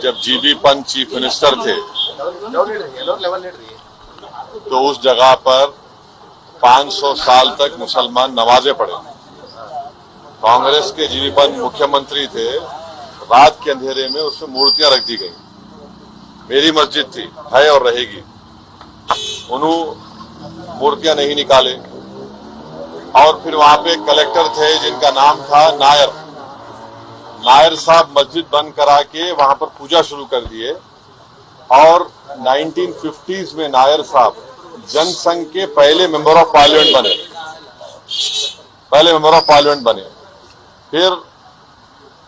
जब GB Pant chief minister थे तो उस जगह पर 500 साल तक मुसलमान नमाजें पढ़े। कांग्रेस के जीबी पंत मुख्यमंत्री थे, रात के अंधेरे में उसमें मूर्तियां रख दी गई। मेरी मस्जिद थी, है और रहेगी। उन्होंने मूर्तियां नहीं निकाले और फिर वहां पे कलेक्टर थे जिनका नाम था नायर साहब मस्जिद बंद करा के वहां पर पूजा शुरू कर दिए और 1950s में नायर साहब जनसंघ के पहले मेंबर ऑफ पार्लियामेंट बने। फिर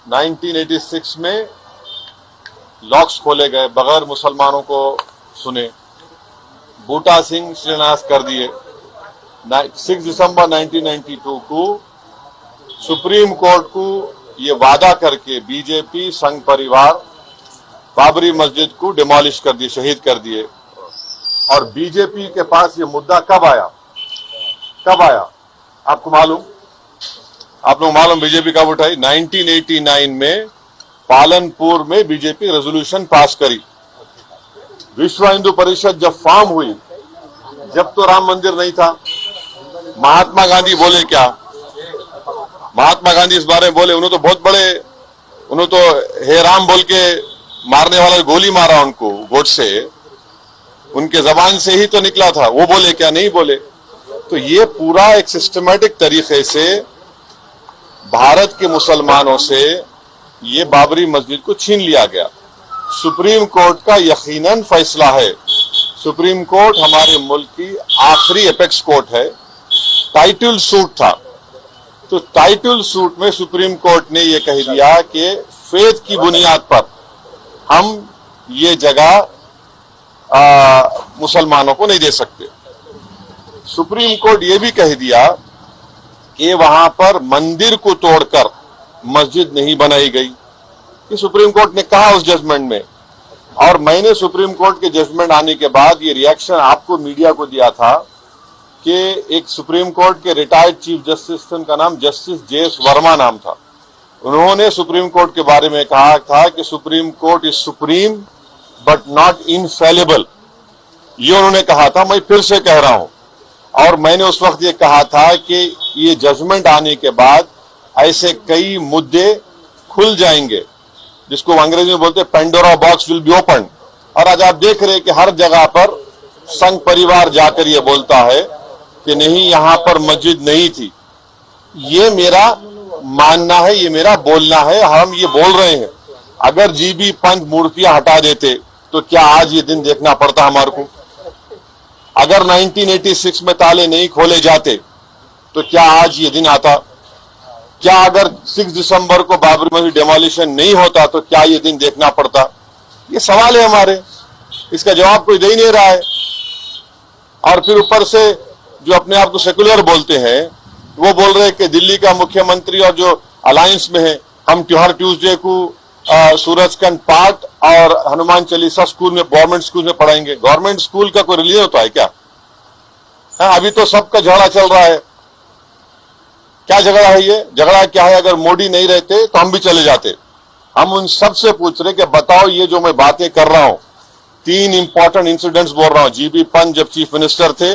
1986 में लॉक्स खोले गए, बगैर मुसलमानों को सुने। बूटा सिंह शिलान्यास कर दिए। 6 दिसंबर 1992 को सुप्रीम कोर्ट को ये वादा करके बीजेपी संघ परिवार बाबरी मस्जिद को डिमोलिश कर दिए, शहीद कर दिए। और बीजेपी के पास ये मुद्दा कब आया आपको मालूम? आप लोग मालूम बीजेपी कब उठाई? 1989 में पालनपुर में बीजेपी रेजोल्यूशन पास करी। विश्व हिंदू परिषद जब फॉर्म हुई, जब तो राम मंदिर नहीं था। महात्मा गांधी बोले क्या? महात्मा गांधी इस बारे में बोले, उन्होंने तो बहुत बड़े, उन्होंने तो हे राम बोल के मारने वाला गोली मारा उनको गोडसे, उनके जबान से ही तो निकला था। वो बोले क्या? नहीं बोले। तो ये पूरा एक सिस्टमैटिक तरीके से भारत के मुसलमानों से ये बाबरी मस्जिद को छीन लिया गया। सुप्रीम कोर्ट का यकीनन फैसला है। सुप्रीम कोर्ट हमारे मुल्क की आखिरी एपेक्स कोर्ट है। टाइटल सूट था, तो टाइटल सूट में सुप्रीम कोर्ट ने यह कह दिया कि फेथ की बुनियाद पर हम ये जगह मुसलमानों को नहीं दे सकते। सुप्रीम कोर्ट ये भी कह दिया कि वहां पर मंदिर को तोड़कर मस्जिद नहीं बनाई गई। ये सुप्रीम कोर्ट ने कहा उस जजमेंट में। और मैंने सुप्रीम कोर्ट के जजमेंट आने के बाद ये रिएक्शन आपको मीडिया को दिया था कि एक सुप्रीम कोर्ट के रिटायर्ड चीफ जस्टिस थे, उनका नाम जस्टिस जे.एस. वर्मा नाम था। उन्होंने सुप्रीम कोर्ट के बारे में कहा था कि supreme court is supreme but not infallible. ये उन्होंने कहा था, मैं फिर से कह रहा हूं। और मैंने उस वक्त ये कहा था कि ये जजमेंट आने के बाद ऐसे कई मुद्दे खुल जाएंगे, जिसको अंग्रेजी में बोलते हैं Pandora box will be open. और आज आप देख रहे हैं कि हर जगह पर संघ परिवार जाकर ये बोलता है कि नहीं, यहां पर मस्जिद नहीं थी। ये मेरा मानना है, ये मेरा बोलना है, हम ये बोल रहे हैं। अगर जीबी पंत मूर्तियां हटा देते तो क्या आज ये दिन देखना पड़ता हमारे को? अगर 1986 में ताले नहीं खोले जाते तो क्या आज ये दिन आता? क्या अगर 6 दिसंबर को बाबरी मस्जिद डेमोलिशन नहीं होता तो क्या ये दिन देखना पड़ता? ये सवाल है हमारे, इसका जवाब कोई दे ही नहीं रहा है। और फिर ऊपर से जो अपने आप को सेकुलर बोलते हैं, वो बोल रहे हैं कि दिल्ली का मुख्यमंत्री और जो अलायंस में है, हम हर ट्यूसडे को सूरजकंड पाठ और हनुमान चालीसा स्कूल में, गवर्नमेंट स्कूल में पढ़ाएंगे। गवर्नमेंट स्कूल का कोई रिलीजन होता है क्या? अभी तो सबका झगड़ा चल रहा है। क्या झगड़ा है ये? झगड़ा क्या है? अगर मोदी नहीं रहते तो हम भी चले जाते। हम उन सबसे पूछ रहे कि बताओ, ये जो मैं बातें कर रहा हूं, 3 इंपॉर्टेंट इंसिडेंट्स बोल रहा हूं। जीबी पंत जब चीफ मिनिस्टर थे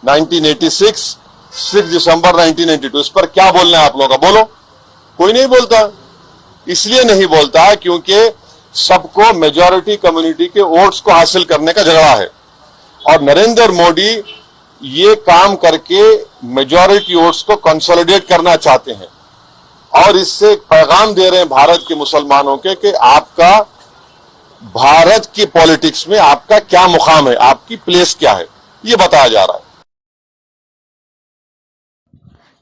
1986, 6 दिसंबर 1992, इस पर क्या बोलना है आप लोगों का? बोलो। कोई नहीं बोलता। इसलिए नहीं बोलता क्योंकि सबको मेजॉरिटी कम्युनिटी के वोट्स को हासिल करने का झगड़ा है। और नरेंद्र मोदी ये काम करके मेजॉरिटी वोट्स को कंसोलिडेट करना चाहते हैं और इससे एक पैगाम दे रहे हैं भारत के मुसलमानों के कि आपका भारत की पॉलिटिक्स में आपका क्या मुकाम है, आपकी प्लेस क्या है, ये बताया जा रहा है।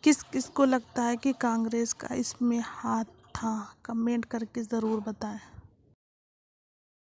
किस को लगता है कि कांग्रेस का इसमें हाथ था? कमेंट करके ज़रूर बताएं।